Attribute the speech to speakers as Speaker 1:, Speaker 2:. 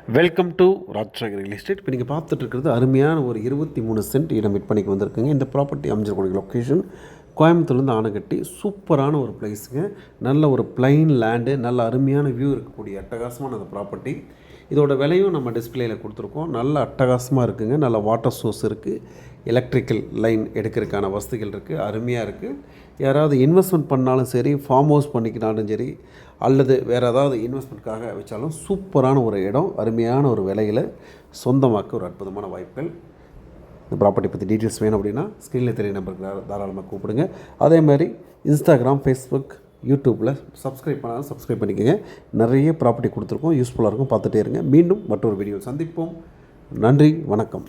Speaker 1: Welcome to Rajsekar real estate. இப்போ நீங்கள் பார்த்துட்டு இருக்கிறது அருமையான ஒரு 23 சென்ட் இடம் விற்பனைக்கு வந்திருக்குங்க. இந்த ப்ராப்பர்ட்டி அமைஞ்சிருக்கூடிய லொக்கேஷன் கோயம்புத்தூர்லேருந்து ஆனகட்டி. சூப்பரான ஒரு பிளேஸுங்க. நல்ல ஒரு பிளைன் லேண்டு, நல்ல அருமையான வியூ இருக்கக்கூடிய அட்டகாசமான அந்த ப்ராப்பர்ட்டி. இதோட விலையும் நம்ம டிஸ்பிளேயில் கொடுத்துருக்கோம். நல்ல அட்டகாசமாக இருக்குதுங்க. நல்ல வாட்டர் சோர்ஸ் இருக்குது, எலக்ட்ரிக்கல் லைன் எடுக்கிறதுக்கான வசதிகள் இருக்குது, அருமையாக இருக்குது. யாராவது இன்வெஸ்ட்மெண்ட் பண்ணாலும் சரி, ஃபார்ம் ஹவுஸ் பண்ணிக்கினாலும் சரி, அல்லது வேறு ஏதாவது இன்வெஸ்ட்மெண்ட்காக வச்சாலும் சூப்பரான ஒரு இடம், அருமையான ஒரு விலையில் சொந்தமாக்க ஒரு அற்புதமான வாய்ப்புகள். இந்த ப்ராப்பர்ட்டி பற்றி டீட்டெயில்ஸ் வேணும் அப்படின்னா ஸ்க்ரீனில் தெரிய நம்பருக்கு தாராளமாக கூப்பிடுங்க. அதே மாதிரி இன்ஸ்டாகிராம், ஃபேஸ்புக், யூடியூப்பில் சப்ஸ்கிரைப் பண்ணாலும் சப்ஸ்கிரைப் பண்ணிக்கோங்க. நிறைய ப்ராப்பர்ட்டி கொடுத்துருக்கோம், யூஸ்ஃபுல்லாக இருக்கும், பார்த்துட்டே இருங்க. மீண்டும் மற்றொரு வீடியோ சந்திப்போம். நன்றி, வணக்கம்.